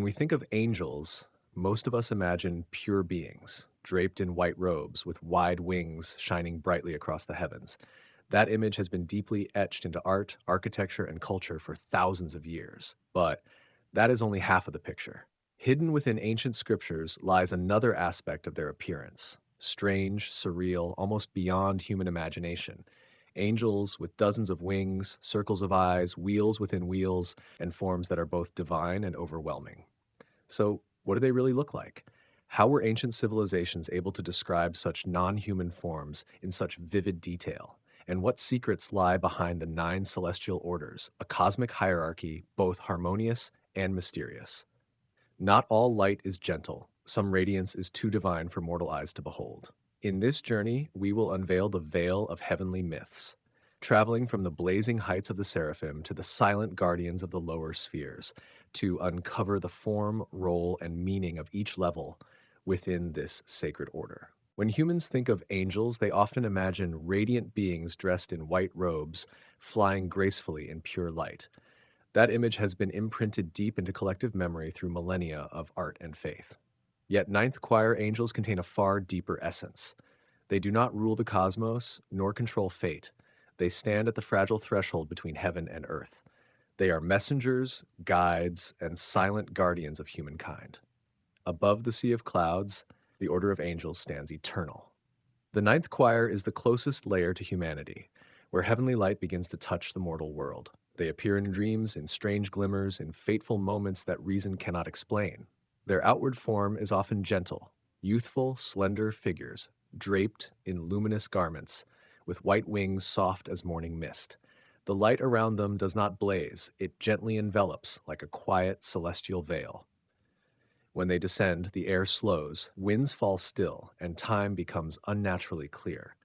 When we think of angels, most of us imagine pure beings, draped in white robes with wide wings shining brightly across the heavens. That image has been deeply etched into art, architecture, and culture for thousands of years. But that is only half of the picture. Hidden within ancient scriptures lies another aspect of their appearance strange, surreal, almost beyond human imagination. Angels with dozens of wings, circles of eyes, wheels within wheels, and forms that are both divine and overwhelming. So, what do they really look like? How were ancient civilizations able to describe such non human forms in such vivid detail? And what secrets lie behind the nine celestial orders, a cosmic hierarchy both harmonious and mysterious? Not all light is gentle, some radiance is too divine for mortal eyes to behold. In this journey, we will unveil the veil of heavenly myths, traveling from the blazing heights of the Seraphim to the silent guardians of the lower spheres, to uncover the form, role, and meaning of each level within this sacred order. When humans think of angels, they often imagine radiant beings dressed in white robes, flying gracefully in pure light. That image has been imprinted deep into collective memory through millennia of art and faith. Yet ninth choir angels contain a far deeper essence. They do not rule the cosmos nor control fate. They stand at the fragile threshold between heaven and earth. They are messengers, guides, and silent guardians of humankind. Above the sea of clouds, the order of angels stands eternal. The ninth choir is the closest layer to humanity, where heavenly light begins to touch the mortal world. They appear in dreams, in strange glimmers, in fateful moments that reason cannot explain. Their outward form is often gentle, youthful, slender figures, draped in luminous garments, with white wings soft as morning mist. The light around them does not blaze, it gently envelops like a quiet celestial veil. When they descend, the air slows, winds fall still, and time becomes unnaturally clear.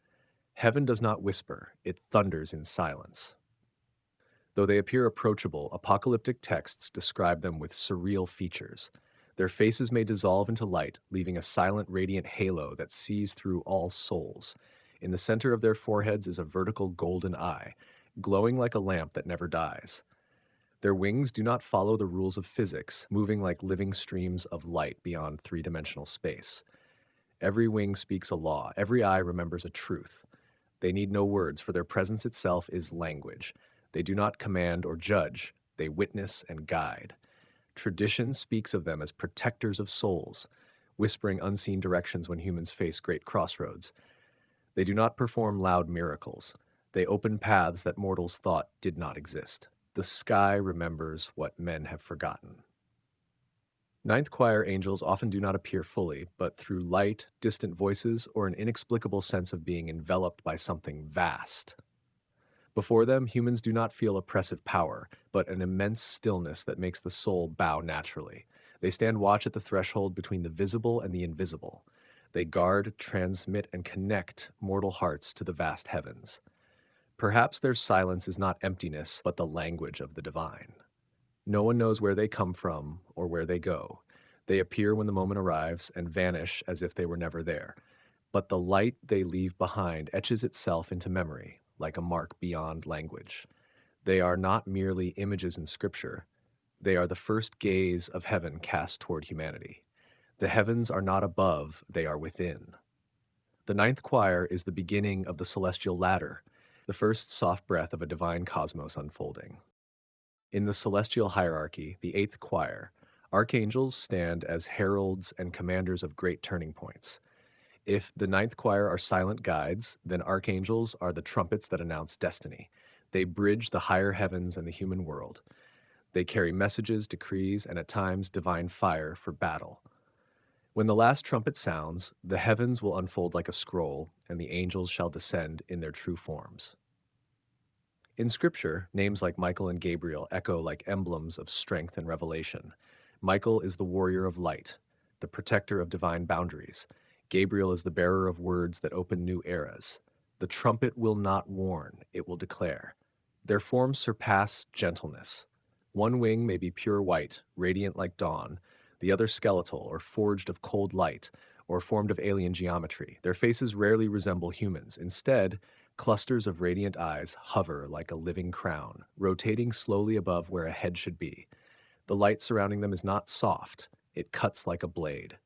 Heaven does not whisper, it thunders in silence. Though they appear approachable, apocalyptic texts describe them with surreal features. Their faces may dissolve into light, leaving a silent, radiant halo that sees through all souls. In the center of their foreheads is a vertical golden eye, glowing like a lamp that never dies. Their wings do not follow the rules of physics, moving like living streams of light beyond three-dimensional space. Every wing speaks a law, every eye remembers a truth. They need no words, for their presence itself is language. They do not command or judge, they witness and guide. Tradition speaks of them as protectors of souls, whispering unseen directions when humans face great crossroads. They do not perform loud miracles. They open paths that mortals thought did not exist. The sky remembers what men have forgotten. Ninth choir angels often do not appear fully, but through light, distant voices, or an inexplicable sense of being enveloped by something vast. Before them, humans do not feel oppressive power, but an immense stillness that makes the soul bow naturally. They stand watch at the threshold between the visible and the invisible. They guard, transmit, and connect mortal hearts to the vast heavens. Perhaps their silence is not emptiness, but the language of the divine. No one knows where they come from or where they go. They appear when the moment arrives and vanish as if they were never there. But the light they leave behind etches itself into memory, like a mark beyond language. They are not merely images in Scripture. They are the first gaze of heaven cast toward humanity. The heavens are not above, they are within. The ninth choir is the beginning of the celestial ladder, the first soft breath of a divine cosmos unfolding. In the celestial hierarchy, the eighth choir, archangels stand as heralds and commanders of great turning points. If the ninth choir are silent guides, then archangels are the trumpets that announce destiny. They bridge the higher heavens and the human world. They carry messages, decrees, and at times divine fire for battle. When the last trumpet sounds, the heavens will unfold like a scroll, and the angels shall descend in their true forms. In Scripture, names like Michael and Gabriel echo like emblems of strength and revelation. Michael is the warrior of light, the protector of divine boundaries. Gabriel is the bearer of words that open new eras. The trumpet will not warn, it will declare. Their forms surpass gentleness. One wing may be pure white, radiant like dawn, the other skeletal or forged of cold light, or formed of alien geometry. Their faces rarely resemble humans. Instead, clusters of radiant eyes hover like a living crown, rotating slowly above where a head should be. The light surrounding them is not soft, it cuts like a blade.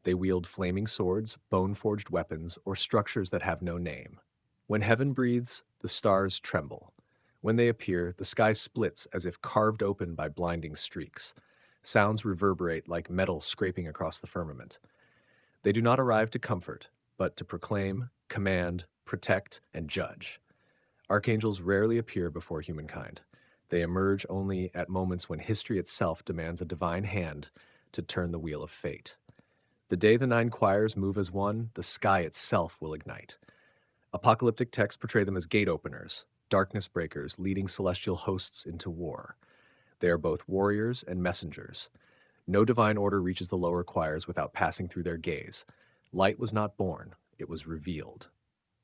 They wield flaming swords, bone-forged weapons, or structures that have no name. When heaven breathes, the stars tremble. When they appear, the sky splits as if carved open by blinding streaks. Sounds reverberate like metal scraping across the firmament. They do not arrive to comfort, but to proclaim, command, protect, and judge. Archangels rarely appear before humankind. They emerge only at moments when history itself demands a divine hand to turn the wheel of fate. The day the nine choirs move as one, the sky itself will ignite. Apocalyptic texts portray them as gate openers, darkness breakers leading celestial hosts into war. They are both warriors and messengers. No divine order reaches the lower choirs without passing through their gaze. Light was not born, it was revealed.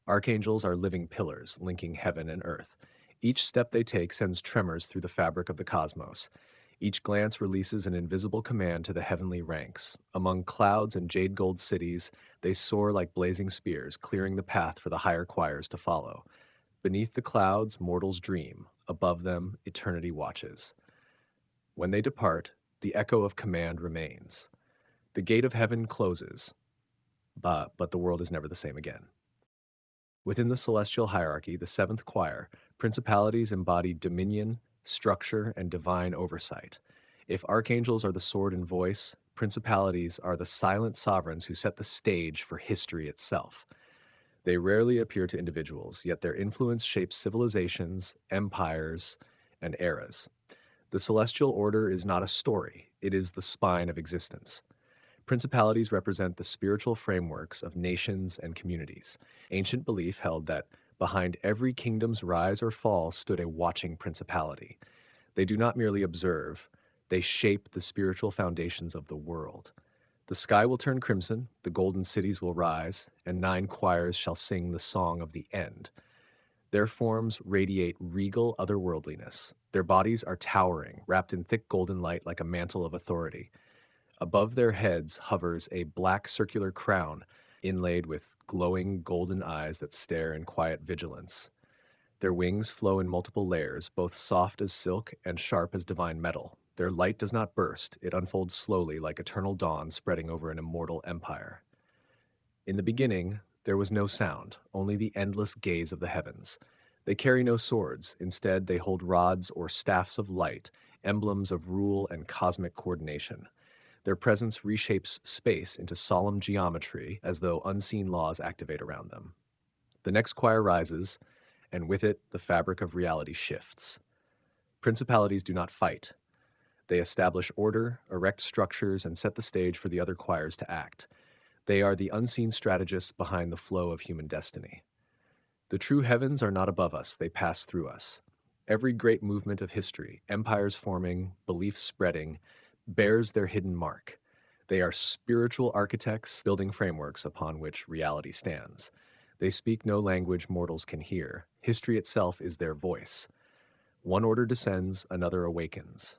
Archangels are living pillars linking heaven and earth. Each step they take sends tremors through the fabric of the cosmos. Each glance releases an invisible command to the heavenly ranks. Among clouds and jade gold cities, they soar like blazing spears, clearing the path for the higher choirs to follow. Beneath the clouds, mortals dream. Above them, eternity watches. When they depart, the echo of command remains. The gate of heaven closes, but the world is never the same again. Within the celestial hierarchy, the seventh choir, principalities embody dominion, structure, and divine oversight. If archangels are the sword and voice, principalities are the silent sovereigns who set the stage for history itself. They rarely appear to individuals, yet their influence shapes civilizations, empires, and eras. The celestial order is not a story, it is the spine of existence. Principalities represent the spiritual frameworks of nations and communities. Ancient belief held that behind every kingdom's rise or fall stood a watching principality. They do not merely observe, they shape the spiritual foundations of the world. The sky will turn crimson, the golden cities will rise, and nine choirs shall sing the song of the end. Their forms radiate regal otherworldliness. Their bodies are towering, wrapped in thick golden light like a mantle of authority. Above their heads hovers a black circular crown inlaid with glowing golden eyes that stare in quiet vigilance. Their wings flow in multiple layers, both soft as silk and sharp as divine metal. Their light does not burst, it unfolds slowly like eternal dawn spreading over an immortal empire. In the beginning, there was no sound, only the endless gaze of the heavens. They carry no swords, instead they hold rods or staffs of light, emblems of rule and cosmic coordination. Their presence reshapes space into solemn geometry as though unseen laws activate around them. The next choir rises, and with it, the fabric of reality shifts. Principalities do not fight. They establish order, erect structures, and set the stage for the other choirs to act. They are the unseen strategists behind the flow of human destiny. The true heavens are not above us, they pass through us. Every great movement of history, empires forming, beliefs spreading, bears their hidden mark. They are spiritual architects building frameworks upon which reality stands. They speak no language mortals can hear. History itself is their voice. One order descends, another awakens.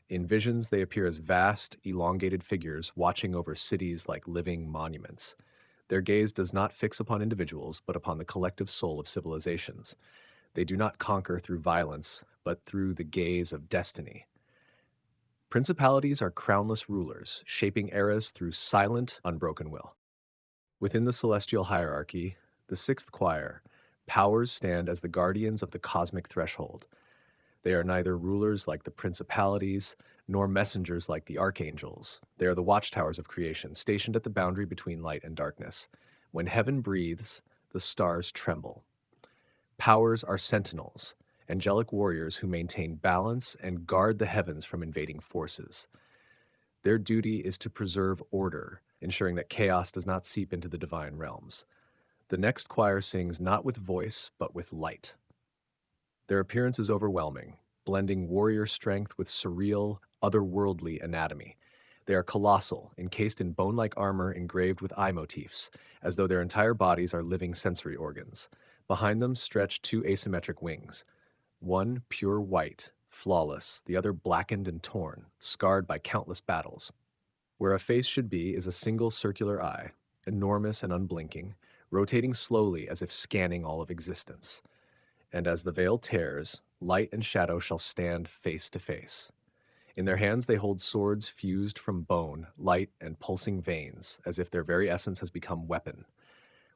In visions, they appear as vast, elongated figures watching over cities like living monuments. Their gaze does not fix upon individuals, but upon the collective soul of civilizations. They do not conquer through violence, but through the gaze of destiny. Principalities are crownless rulers, shaping eras through silent, unbroken will. Within the celestial hierarchy, the sixth choir, powers stand as the guardians of the cosmic threshold. They are neither rulers like the principalities, nor messengers like the archangels. They are the watchtowers of creation, stationed at the boundary between light and darkness. When heaven breathes, the stars tremble. Powers are sentinels, angelic warriors who maintain balance and guard the heavens from invading forces. Their duty is to preserve order, ensuring that chaos does not seep into the divine realms. The next choir sings not with voice, but with light. Their appearance is overwhelming, blending warrior strength with surreal, otherworldly anatomy. They are colossal, encased in bone-like armor engraved with eye motifs, as though their entire bodies are living sensory organs. Behind them stretch two asymmetric wings, one pure white, flawless, the other blackened and torn, scarred by countless battles. Where a face should be is a single circular eye, enormous and unblinking, rotating slowly as if scanning all of existence. And as the veil tears, light and shadow shall stand face to face. In their hands, they hold swords fused from bone, light, and pulsing veins, as if their very essence has become weapon.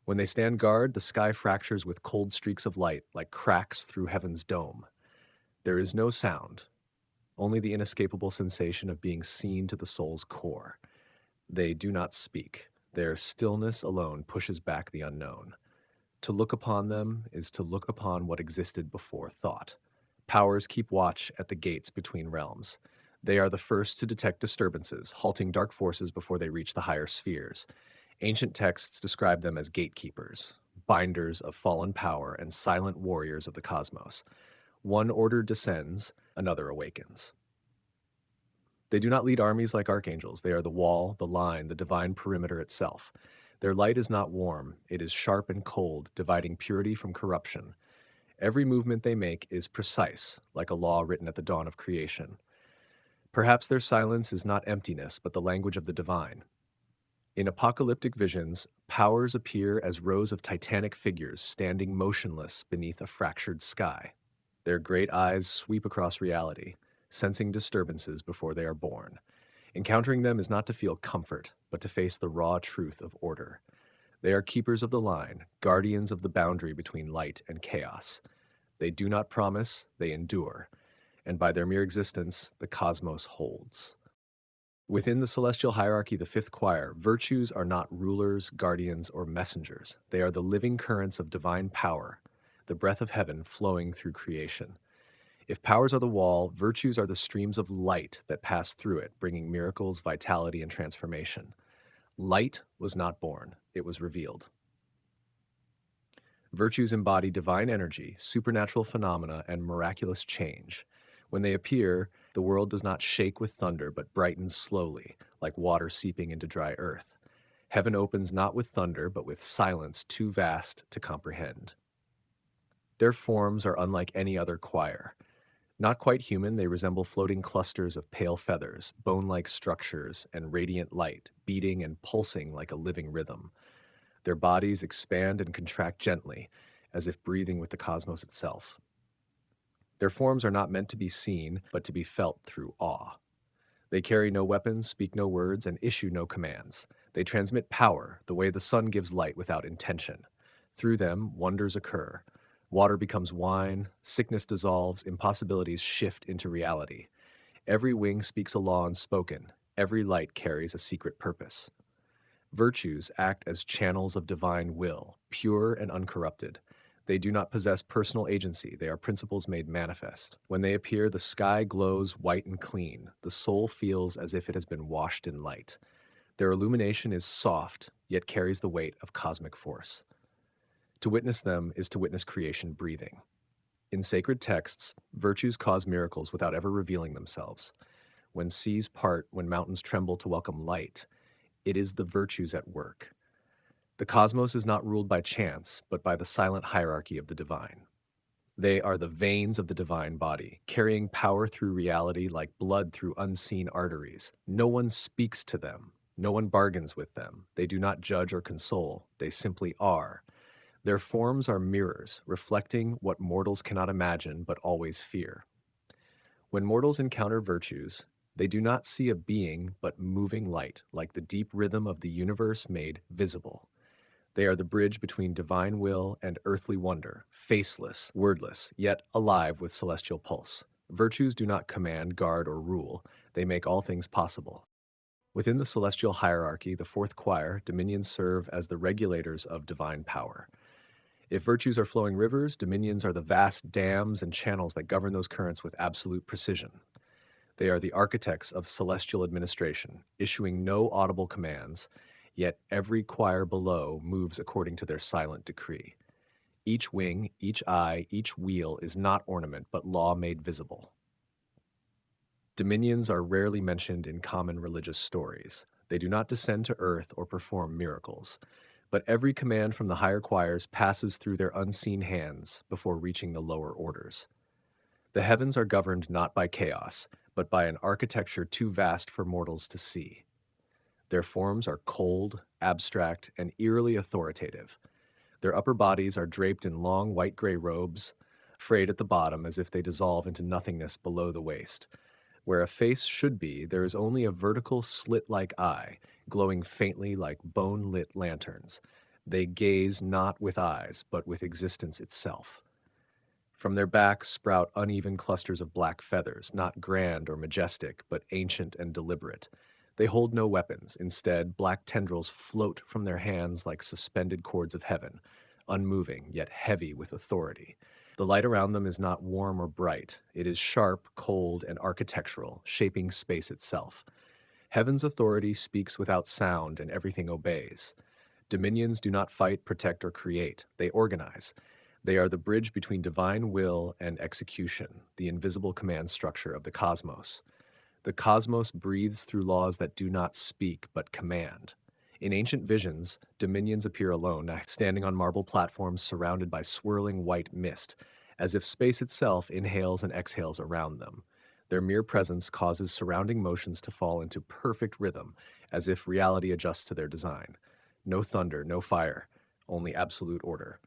When they stand guard, the sky fractures with cold streaks of light, like cracks through heaven's dome. There is no sound, only the inescapable sensation of being seen to the soul's core. They do not speak. Their stillness alone pushes back the unknown. To look upon them is to look upon what existed before thought. Powers keep watch at the gates between realms. They are the first to detect disturbances, halting dark forces before they reach the higher spheres. Ancient texts describe them as gatekeepers, binders of fallen power, and silent warriors of the cosmos. One order descends, another awakens. They do not lead armies like archangels. They are the wall, the line, the divine perimeter itself. Their light is not warm, it is sharp and cold, dividing purity from corruption. Every movement they make is precise, like a law written at the dawn of creation. Perhaps their silence is not emptiness, but the language of the divine. In apocalyptic visions, powers appear as rows of titanic figures standing motionless beneath a fractured sky. Their great eyes sweep across reality, sensing disturbances before they are born. Encountering them is not to feel comfort, but to face the raw truth of order. They are keepers of the line, guardians of the boundary between light and chaos. They do not promise, they endure, and by their mere existence, the cosmos holds. Within the celestial hierarchy, the fifth choir, virtues are not rulers, guardians, or messengers. They are the living currents of divine power, the breath of heaven flowing through creation. If powers are the wall, virtues are the streams of light that pass through it, bringing miracles, vitality, and transformation. Light was not born, it was revealed. Virtues embody divine energy, supernatural phenomena, and miraculous change. When they appear, the world does not shake with thunder, but brightens slowly, like water seeping into dry earth. Heaven opens not with thunder, but with silence too vast to comprehend. Their forms are unlike any other choir. Not quite human, they resemble floating clusters of pale feathers, bone-like structures, and radiant light, beating and pulsing like a living rhythm. Their bodies expand and contract gently, as if breathing with the cosmos itself. Their forms are not meant to be seen, but to be felt through awe. They carry no weapons, speak no words, and issue no commands. They transmit power, the way the sun gives light without intention. Through them, wonders occur. Water becomes wine, sickness dissolves, impossibilities shift into reality. Every wing speaks a law unspoken. Every light carries a secret purpose. Virtues act as channels of divine will, pure and uncorrupted. They do not possess personal agency, they are principles made manifest. When they appear, the sky glows white and clean. The soul feels as if it has been washed in light. Their illumination is soft, yet carries the weight of cosmic force. To witness them is to witness creation breathing. In sacred texts, virtues cause miracles without ever revealing themselves. When seas part, when mountains tremble to welcome light, it is the virtues at work. The cosmos is not ruled by chance, but by the silent hierarchy of the divine. They are the veins of the divine body, carrying power through reality like blood through unseen arteries. No one speaks to them. No one bargains with them. They do not judge or console. They simply are. Their forms are mirrors, reflecting what mortals cannot imagine but always fear. When mortals encounter virtues, they do not see a being but moving light, like the deep rhythm of the universe made visible. They are the bridge between divine will and earthly wonder, faceless, wordless, yet alive with celestial pulse. Virtues do not command, guard, or rule. They make all things possible. Within the celestial hierarchy, the fourth choir, dominions serve as the regulators of divine power. If virtues are flowing rivers, dominions are the vast dams and channels that govern those currents with absolute precision. They are the architects of celestial administration, issuing no audible commands, yet every choir below moves according to their silent decree. Each wing, each eye, each wheel is not ornament, but law made visible. Dominions are rarely mentioned in common religious stories. They do not descend to earth or perform miracles. But every command from the higher choirs passes through their unseen hands before reaching the lower orders. The heavens are governed not by chaos, but by an architecture too vast for mortals to see. Their forms are cold, abstract, and eerily authoritative. Their upper bodies are draped in long white-gray robes, frayed at the bottom as if they dissolve into nothingness below the waist. Where a face should be, there is only a vertical slit-like eye, glowing faintly like bone-lit lanterns. They gaze not with eyes, but with existence itself. From their backs sprout uneven clusters of black feathers, not grand or majestic, but ancient and deliberate. They hold no weapons. Instead, black tendrils float from their hands like suspended cords of heaven, unmoving, yet heavy with authority. The light around them is not warm or bright. It is sharp, cold, and architectural, shaping space itself. Heaven's authority speaks without sound, and everything obeys. Dominions do not fight, protect, or create. They organize. They are the bridge between divine will and execution, the invisible command structure of the cosmos. The cosmos breathes through laws that do not speak but command. In ancient visions, dominions appear alone, standing on marble platforms surrounded by swirling white mist, as if space itself inhales and exhales around them. Their mere presence causes surrounding motions to fall into perfect rhythm, as if reality adjusts to their design. No thunder, no fire, only absolute order.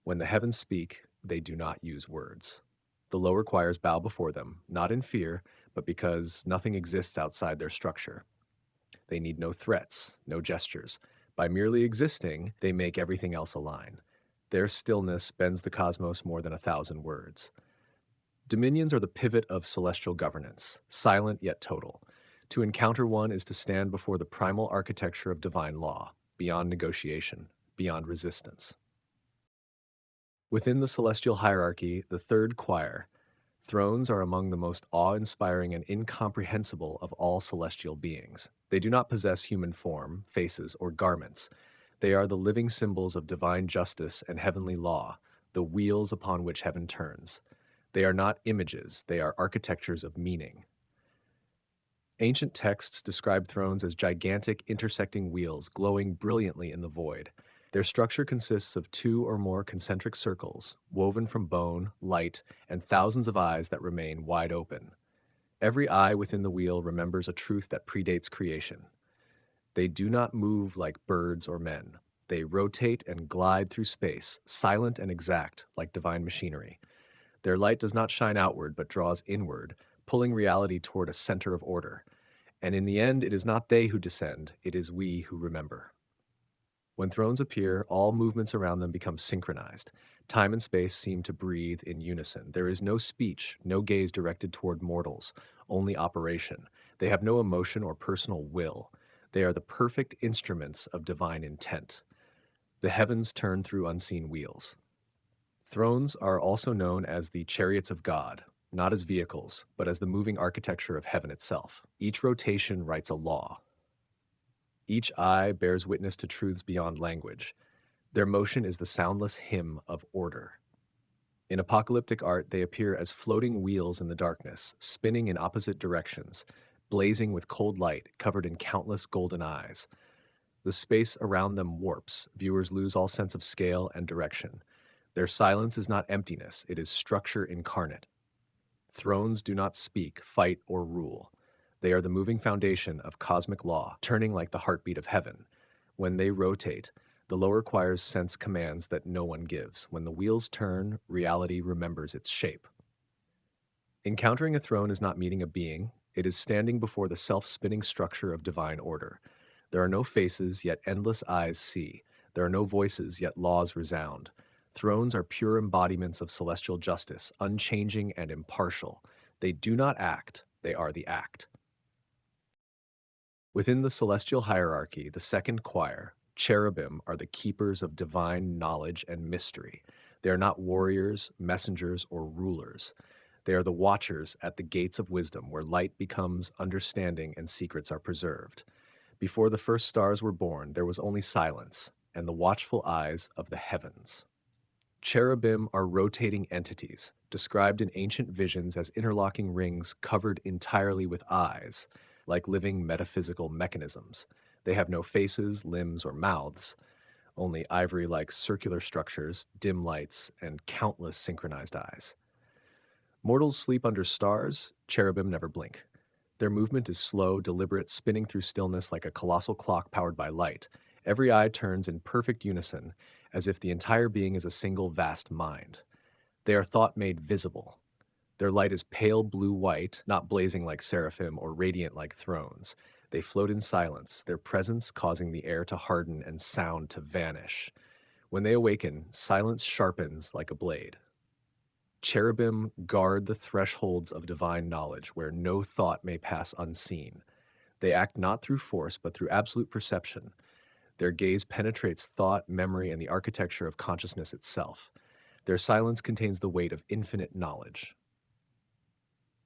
When the heavens speak, they do not use words. The lower choirs bow before them, not in fear, but because nothing exists outside their structure. They need no threats, no gestures. By merely existing, they make everything else align. Their stillness bends the cosmos more than 1,000 words. Dominions are the pivot of celestial governance, silent yet total. To encounter one is to stand before the primal architecture of divine law, beyond negotiation, beyond resistance. Within the celestial hierarchy, the third choir, thrones are among the most awe-inspiring and incomprehensible of all celestial beings. They do not possess human form, faces, or garments. They are the living symbols of divine justice and heavenly law, the wheels upon which heaven turns. They are not images, they are architectures of meaning. Ancient texts describe thrones as gigantic intersecting wheels glowing brilliantly in the void. Their structure consists of 2 or more concentric circles, woven from bone, light, and thousands of eyes that remain wide open. Every eye within the wheel remembers a truth that predates creation. They do not move like birds or men. They rotate and glide through space, silent and exact, like divine machinery. Their light does not shine outward, but draws inward, pulling reality toward a center of order. And in the end, it is not they who descend, it is we who remember. When thrones appear, all movements around them become synchronized. Time and space seem to breathe in unison. There is no speech, no gaze directed toward mortals, only operation. They have no emotion or personal will. They are the perfect instruments of divine intent. The heavens turn through unseen wheels. Thrones are also known as the chariots of God, not as vehicles, but as the moving architecture of heaven itself. Each rotation writes a law. Each eye bears witness to truths beyond language. Their motion is the soundless hymn of order. In apocalyptic art, they appear as floating wheels in the darkness, spinning in opposite directions, blazing with cold light, covered in countless golden eyes. The space around them warps. Viewers lose all sense of scale and direction. Their silence is not emptiness, it is structure incarnate. Thrones do not speak, fight, or rule. They are the moving foundation of cosmic law, turning like the heartbeat of heaven. When they rotate, the lower choirs sense commands that no one gives. When the wheels turn, reality remembers its shape. Encountering a throne is not meeting a being, it is standing before the self-spinning structure of divine order. There are no faces, yet endless eyes see. There are no voices, yet laws resound. Thrones are pure embodiments of celestial justice, unchanging and impartial. They do not act, they are the act. Within the celestial hierarchy, the second choir, Cherubim, are the keepers of divine knowledge and mystery. They are not warriors, messengers, or rulers. They are the watchers at the gates of wisdom, where light becomes understanding and secrets are preserved. Before the first stars were born, there was only silence and the watchful eyes of the heavens. Cherubim are rotating entities, described in ancient visions as interlocking rings covered entirely with eyes, like living metaphysical mechanisms. They have no faces, limbs, or mouths, only ivory-like circular structures, dim lights, and countless synchronized eyes. Mortals sleep under stars, cherubim never blink. Their movement is slow, deliberate, spinning through stillness like a colossal clock powered by light. Every eye turns in perfect unison, as if the entire being is a single vast mind. They are thought made visible. Their light is pale blue-white, not blazing like seraphim or radiant like thrones. They float in silence, their presence causing the air to harden and sound to vanish. When they awaken, silence sharpens like a blade. Cherubim guard the thresholds of divine knowledge where no thought may pass unseen. They act not through force, but through absolute perception. Their gaze penetrates thought, memory, and the architecture of consciousness itself. Their silence contains the weight of infinite knowledge.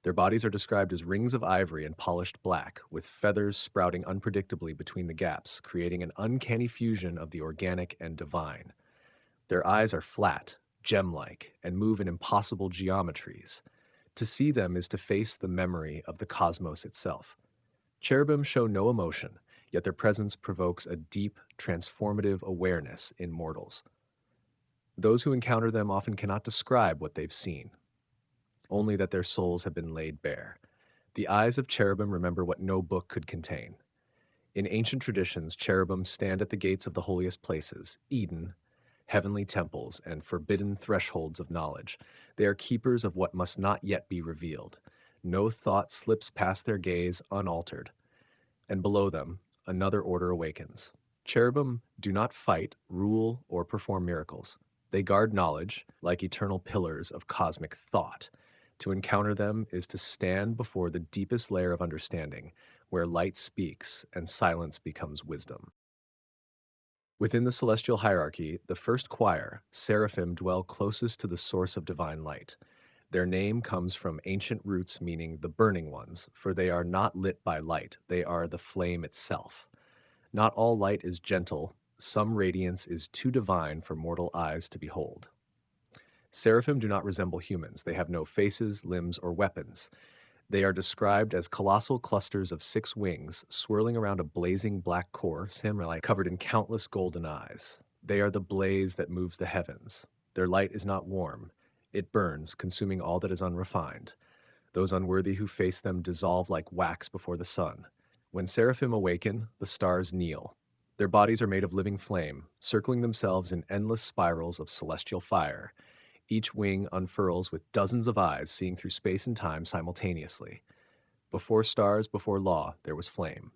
Their bodies are described as rings of ivory and polished black, with feathers sprouting unpredictably between the gaps, creating an uncanny fusion of the organic and divine. Their eyes are flat, gem-like, and move in impossible geometries. To see them is to face the memory of the cosmos itself. Cherubim show no emotion, yet their presence provokes a deep, transformative awareness in mortals. Those who encounter them often cannot describe what they've seen, only that their souls have been laid bare. The eyes of cherubim remember what no book could contain. In ancient traditions, cherubim stand at the gates of the holiest places, Eden, heavenly temples, and forbidden thresholds of knowledge. They are keepers of what must not yet be revealed. No thought slips past their gaze unaltered. And below them, another order awakens. Cherubim do not fight, rule, or perform miracles. They guard knowledge like eternal pillars of cosmic thought. To encounter them is to stand before the deepest layer of understanding, where light speaks and silence becomes wisdom. Within the celestial hierarchy, the first choir, Seraphim, dwell closest to the source of divine light. Their name comes from ancient roots meaning the burning ones, for they are not lit by light, they are the flame itself. Not all light is gentle, some radiance is too divine for mortal eyes to behold. Seraphim do not resemble humans. They have no faces, limbs, or weapons. They are described as colossal clusters of 6 wings swirling around a blazing black core, samurai, covered in countless golden eyes. They are the blaze that moves the heavens. Their light is not warm. It burns, consuming all that is unrefined. Those unworthy who face them dissolve like wax before the sun. When seraphim awaken, the stars kneel. Their bodies are made of living flame, circling themselves in endless spirals of celestial fire. Each wing unfurls with dozens of eyes seeing through space and time simultaneously. Before stars, before law, there was flame.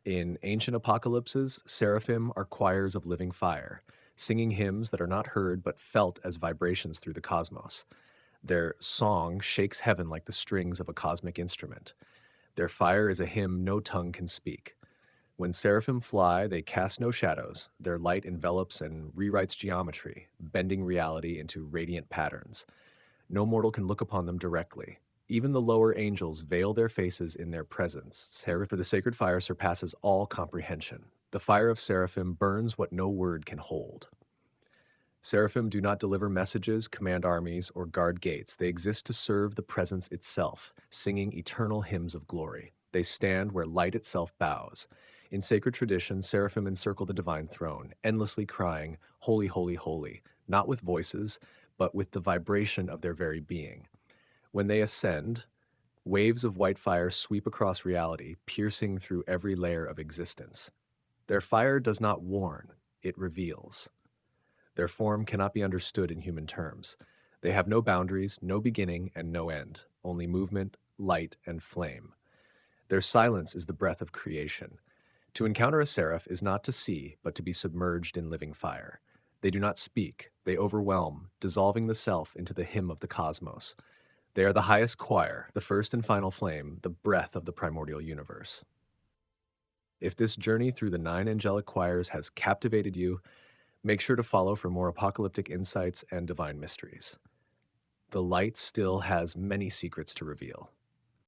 In ancient apocalypses, seraphim are choirs of living fire, singing hymns that are not heard but felt as vibrations through the cosmos. Their song shakes heaven like the strings of a cosmic instrument. Their fire is a hymn no tongue can speak. When seraphim fly, they cast no shadows. Their light envelops and rewrites geometry, bending reality into radiant patterns. No mortal can look upon them directly. Even the lower angels veil their faces in their presence, for the sacred fire surpasses all comprehension. The fire of seraphim burns what no word can hold. Seraphim do not deliver messages, command armies, or guard gates. They exist to serve the presence itself, singing eternal hymns of glory. They stand where light itself bows. In sacred tradition, seraphim encircle the divine throne, endlessly crying, "Holy, holy, holy," not with voices, but with the vibration of their very being. When they ascend, waves of white fire sweep across reality, piercing through every layer of existence. Their fire does not warn, it reveals. Their form cannot be understood in human terms. They have no boundaries, no beginning, and no end, only movement, light, and flame. Their silence is the breath of creation. To encounter a seraph is not to see, but to be submerged in living fire. They do not speak, they overwhelm, dissolving the self into the hymn of the cosmos. They are the highest choir, the first and final flame, the breath of the primordial universe. If this journey through the 9 angelic choirs has captivated you, make sure to follow for more apocalyptic insights and divine mysteries. The light still has many secrets to reveal.